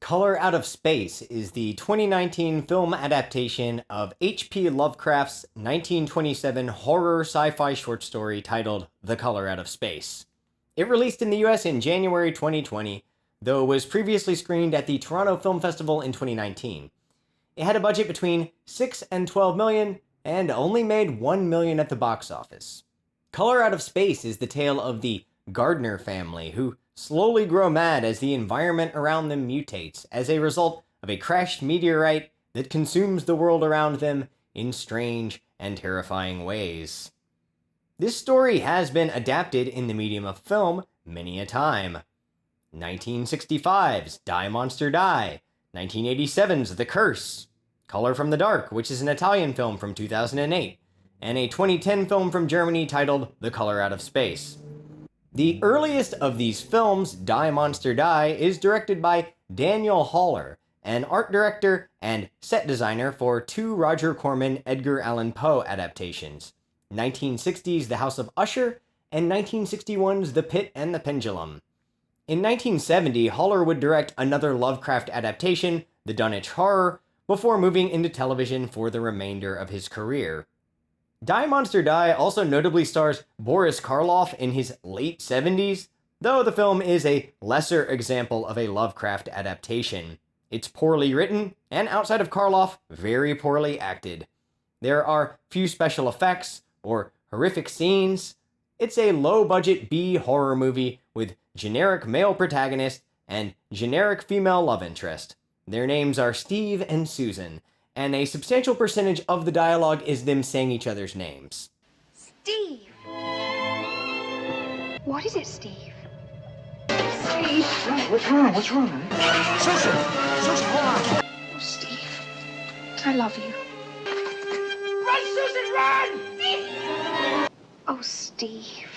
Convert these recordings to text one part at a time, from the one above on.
Color Out of Space is the 2019 film adaptation of H.P. Lovecraft's 1927 horror sci-fi short story titled The Color Out of Space. It released in the US in January 2020, though was previously screened at the Toronto Film Festival in 2019. It had a budget between 6 and 12 million and only made 1 million at the box office. Color Out of Space is the tale of the Gardner family, who slowly grow mad as the environment around them mutates as a result of a crashed meteorite that consumes the world around them in strange and terrifying ways. This story has been adapted in the medium of film many a time. 1965's Die Monster Die, 1987's The Curse, Color from the Dark, which is an Italian film from 2008, and a 2010 film from Germany titled The Color Out of Space. The earliest of these films, Die Monster Die, is directed by Daniel Haller, an art director and set designer for two Roger Corman Edgar Allan Poe adaptations, 1960's The House of Usher and 1961's The Pit and the Pendulum. In 1970, Haller would direct another Lovecraft adaptation, The Dunwich Horror, before moving into television for the remainder of his career. Die Monster Die also notably stars Boris Karloff in his late 70s, though the film is a lesser example of a Lovecraft adaptation. It's poorly written, and outside of Karloff, very poorly acted. There are few special effects or horrific scenes. It's a low-budget B horror movie with generic male protagonist and generic female love interest. Their names are Steve and Susan, and a substantial percentage of the dialogue is them saying each other's names. Steve! What is it, Steve? Steve! What's wrong? What's wrong, honey? Susan! Susan, hold on! Oh, Steve. I love you. Run, Susan, run! Oh, Steve.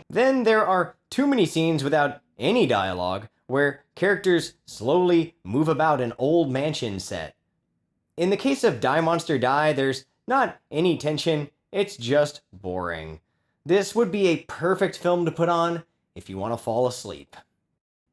Then there are too many scenes without any dialogue, where characters slowly move about an old mansion set. In the case of Die Monster Die, there's not any tension, it's just boring. This would be a perfect film to put on if you want to fall asleep.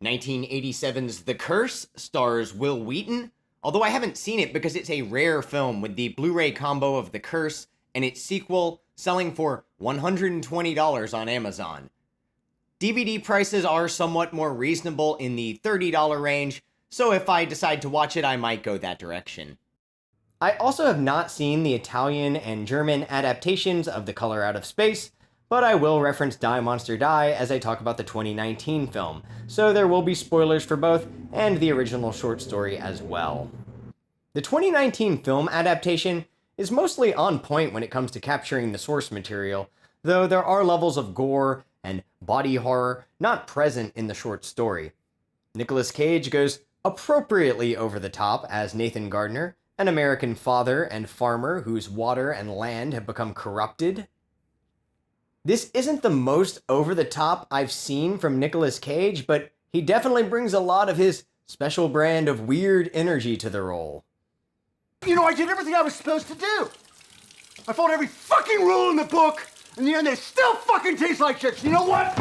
1987's The Curse stars Will Wheaton, although I haven't seen it because it's a rare film with the Blu-ray combo of The Curse and its sequel selling for $120 on Amazon. DVD prices are somewhat more reasonable in the $30 range, so if I decide to watch it, I might go that direction. I also have not seen the Italian and German adaptations of The Color Out of Space, but I will reference Die Monster Die as I talk about the 2019 film, so there will be spoilers for both and the original short story as well. The 2019 film adaptation is mostly on point when it comes to capturing the source material, though there are levels of gore and body horror not present in the short story. Nicolas Cage goes appropriately over the top as Nathan Gardner, an American father and farmer whose water and land have become corrupted. This isn't the most over the top I've seen from Nicolas Cage, but he definitely brings a lot of his special brand of weird energy to the role. You know, I did everything I was supposed to do. I followed every fucking rule in the book. In the end, they still fucking taste like shit. You know what?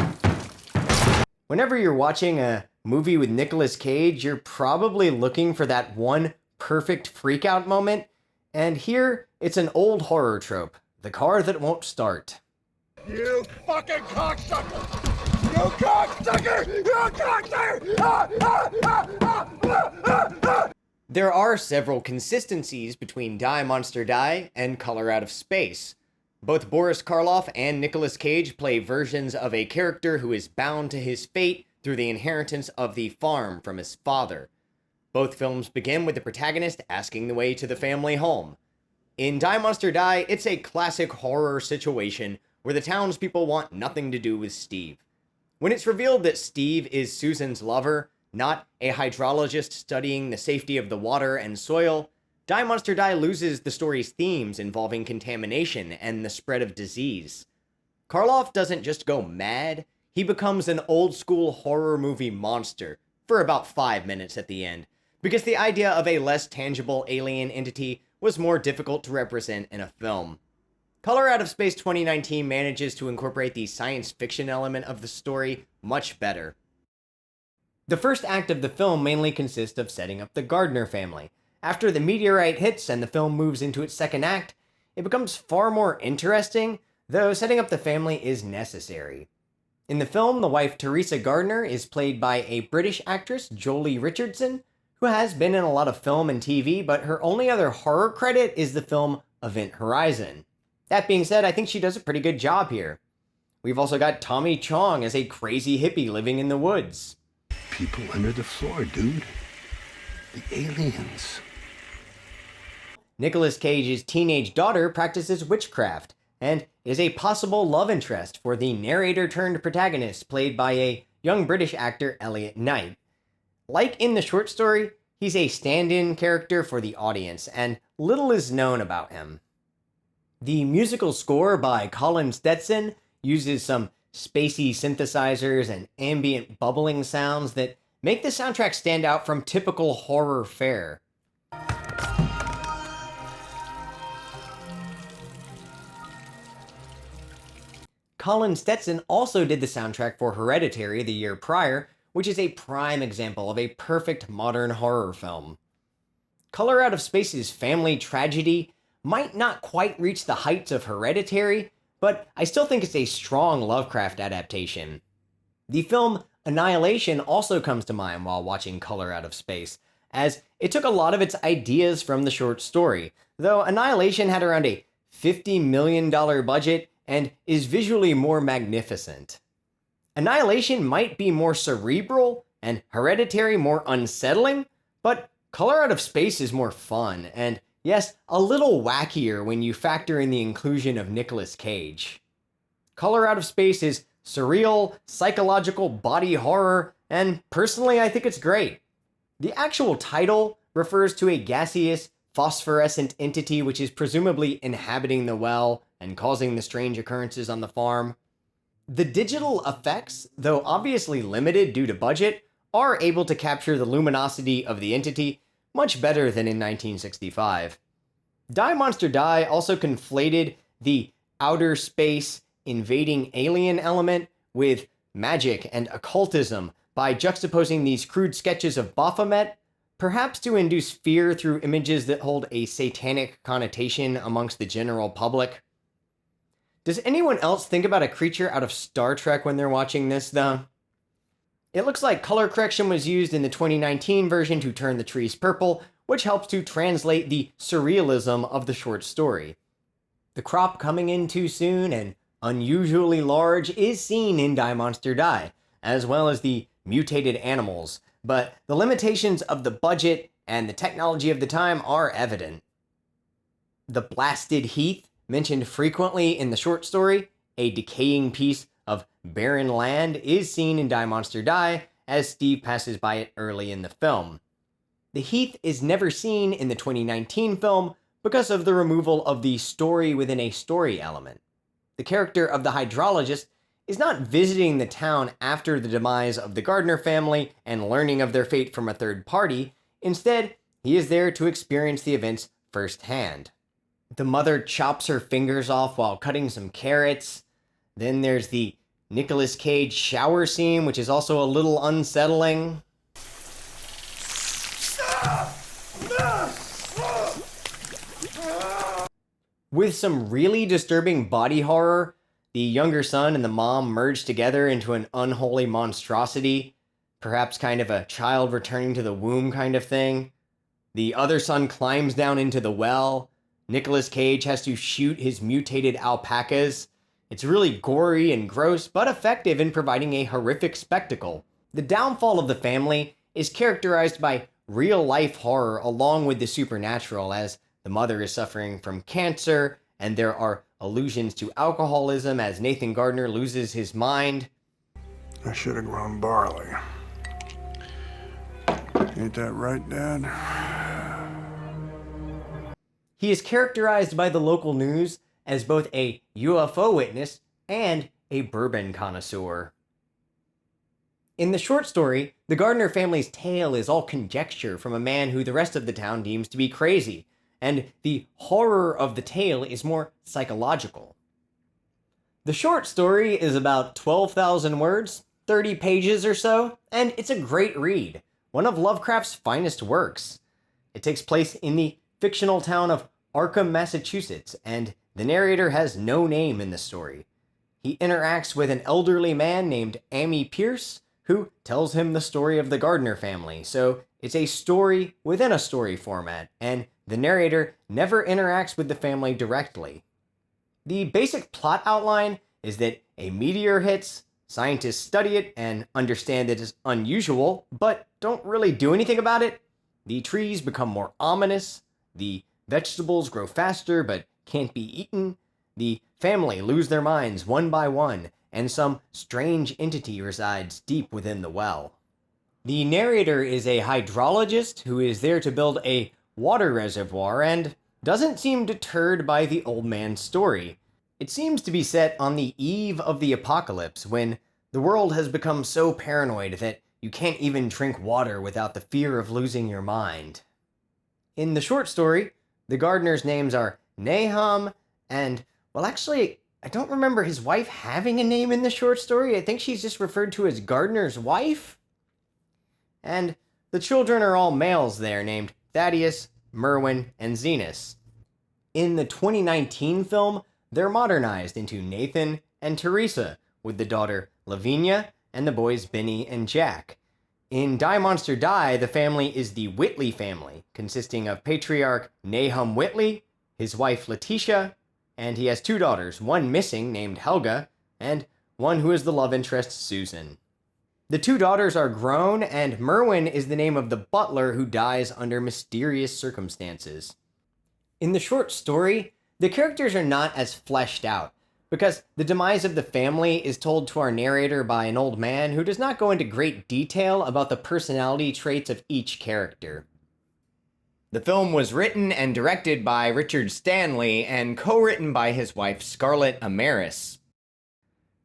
Whenever you're watching a movie with Nicolas Cage, you're probably looking for that one perfect freakout moment, and here it's an old horror trope, the car that won't start. You fucking cocksucker! You cocksucker! You cocksucker! There are several consistencies between Die Monster Die and Color Out of Space. Both Boris Karloff and Nicolas Cage play versions of a character who is bound to his fate through the inheritance of the farm from his father. Both films begin with the protagonist asking the way to the family home. In Die Monster Die, it's a classic horror situation where the townspeople want nothing to do with Steve. When it's revealed that Steve is Susan's lover, not a hydrologist studying the safety of the water and soil, Die Monster Die loses the story's themes involving contamination and the spread of disease. Karloff doesn't just go mad, he becomes an old-school horror movie monster for about 5 minutes at the end, because the idea of a less tangible alien entity was more difficult to represent in a film. Color Out of Space 2019 manages to incorporate the science fiction element of the story much better. The first act of the film mainly consists of setting up the Gardner family. After the meteorite hits and the film moves into its second act, it becomes far more interesting, though setting up the family is necessary. In the film, the wife Teresa Gardner is played by a British actress, Jolie Richardson, who has been in a lot of film and TV, but her only other horror credit is the film Event Horizon. That being said, I think she does a pretty good job here. We've also got Tommy Chong as a crazy hippie living in the woods. People under the floor, dude. The aliens. Nicolas Cage's teenage daughter practices witchcraft, and is a possible love interest for the narrator-turned-protagonist played by a young British actor, Elliot Knight. Like in the short story, he's a stand-in character for the audience, and little is known about him. The musical score by Colin Stetson uses some spacey synthesizers and ambient bubbling sounds that make the soundtrack stand out from typical horror fare. Colin Stetson also did the soundtrack for Hereditary the year prior, which is a prime example of a perfect modern horror film. Color Out of Space's family tragedy might not quite reach the heights of Hereditary, but I still think it's a strong Lovecraft adaptation. The film Annihilation also comes to mind while watching Color Out of Space, as it took a lot of its ideas from the short story, though Annihilation had around a $50 million budget and is visually more magnificent. Annihilation might be more cerebral and Hereditary more unsettling, but Color Out of Space is more fun, and yes, a little wackier when you factor in the inclusion of Nicolas Cage. Color Out of Space is surreal, psychological body horror, and personally I think it's great. The actual title refers to a gaseous, phosphorescent entity which is presumably inhabiting the well and causing the strange occurrences on the farm. The digital effects, though obviously limited due to budget, are able to capture the luminosity of the entity much better than in 1965. Die Monster Die also conflated the outer space invading alien element with magic and occultism by juxtaposing these crude sketches of Baphomet, perhaps to induce fear through images that hold a satanic connotation amongst the general public. Does anyone else think about a creature out of Star Trek when they're watching this, though? It looks like color correction was used in the 2019 version to turn the trees purple, which helps to translate the surrealism of the short story. The crop coming in too soon and unusually large is seen in Die Monster Die, as well as the mutated animals, but the limitations of the budget and the technology of the time are evident. The blasted heath, mentioned frequently in the short story, a decaying piece of barren land, is seen in Die Monster Die as Steve passes by it early in the film. The heath is never seen in the 2019 film because of the removal of the story within a story element. The character of the hydrologist is not visiting the town after the demise of the Gardner family and learning of their fate from a third party. Instead, he is there to experience the events firsthand. The mother chops her fingers off while cutting some carrots. Then there's the Nicolas Cage shower scene, which is also a little unsettling. With some really disturbing body horror, the younger son and the mom merge together into an unholy monstrosity, perhaps kind of a child returning to the womb kind of thing. The other son climbs down into the well. Nicolas Cage has to shoot his mutated alpacas. It's really gory and gross, but effective in providing a horrific spectacle. The downfall of the family is characterized by real-life horror along with the supernatural, as the mother is suffering from cancer, and there are allusions to alcoholism as Nathan Gardner loses his mind. I should have grown barley. Ain't that right, Dad? He is characterized by the local news as both a UFO witness and a bourbon connoisseur. In the short story, the Gardner family's tale is all conjecture from a man who the rest of the town deems to be crazy, and the horror of the tale is more psychological. The short story is about 12,000 words, 30 pages or so, and it's a great read, one of Lovecraft's finest works. It takes place in the fictional town of Arkham, Massachusetts, and the narrator has no name in the story. He interacts with an elderly man named Amy Pierce, who tells him the story of the Gardner family, so it's a story within a story format, and the narrator never interacts with the family directly. The basic plot outline is that a meteor hits, scientists study it and understand it is unusual, but don't really do anything about it. The trees become more ominous, the vegetables grow faster but can't be eaten, the family lose their minds one by one, and some strange entity resides deep within the well. The narrator is a hydrologist who is there to build a water reservoir and doesn't seem deterred by the old man's story. It seems to be set on the eve of the apocalypse when the world has become so paranoid that you can't even drink water without the fear of losing your mind. In the short story, the gardeners' names are Nahum and, well, actually, I don't remember his wife having a name in the short story. I think she's just referred to as Gardener's wife. And the children are all males there, named Thaddeus, Merwin, and Zenas. In the 2019 film, they're modernized into Nathan and Teresa, with the daughter Lavinia and the boys Benny and Jack. In Die Monster Die, the family is the Whitley family, consisting of patriarch Nahum Whitley, his wife Letitia, and he has two daughters, one missing named Helga, and one who is the love interest Susan. The two daughters are grown, and Merwin is the name of the butler who dies under mysterious circumstances. In the short story, the characters are not as fleshed out, because the demise of the family is told to our narrator by an old man who does not go into great detail about the personality traits of each character. The film was written and directed by Richard Stanley and co-written by his wife Scarlet Amaris.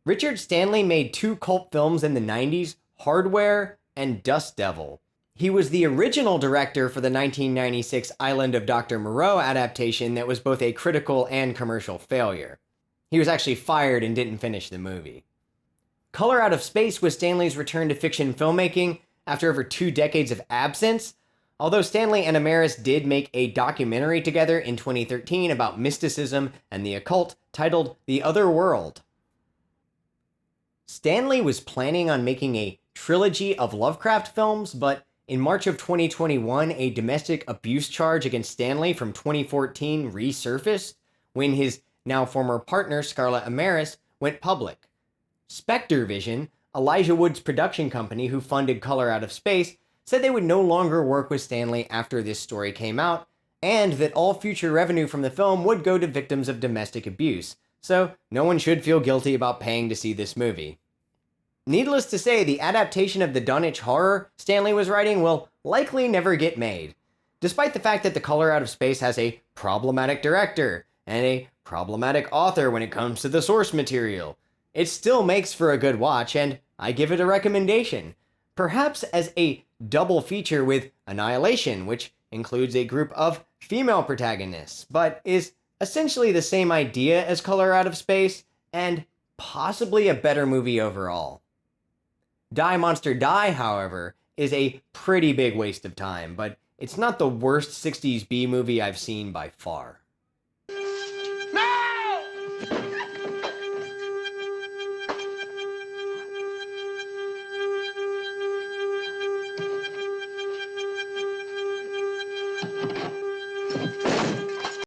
Richard Stanley made two cult films in the 90s, Hardware and Dust Devil. He was the original director for the 1996 Island of Dr. Moreau adaptation that was both a critical and commercial failure. He was actually fired and didn't finish the movie. Color Out of Space was Stanley's return to fiction filmmaking after over 2 decades of absence, although Stanley and Amaris did make a documentary together in 2013 about mysticism and the occult titled The Other World. Stanley was planning on making a trilogy of Lovecraft films, but in March of 2021, a domestic abuse charge against Stanley from 2014 resurfaced when his now former partner Scarlet Amaris went public. Spectre Vision, Elijah Wood's production company who funded Color Out of Space, said they would no longer work with Stanley after this story came out, and that all future revenue from the film would go to victims of domestic abuse, so no one should feel guilty about paying to see this movie. Needless to say, the adaptation of the Dunwich horror Stanley was writing will likely never get made, despite the fact that The Color Out of Space has a problematic director and a problematic author when it comes to the source material. It still makes for a good watch, and I give it a recommendation, perhaps as a double feature with Annihilation, which includes a group of female protagonists, but is essentially the same idea as Color Out of Space, and possibly a better movie overall. Die Monster Die, however, is a pretty big waste of time, but it's not the worst 60s B movie I've seen by far.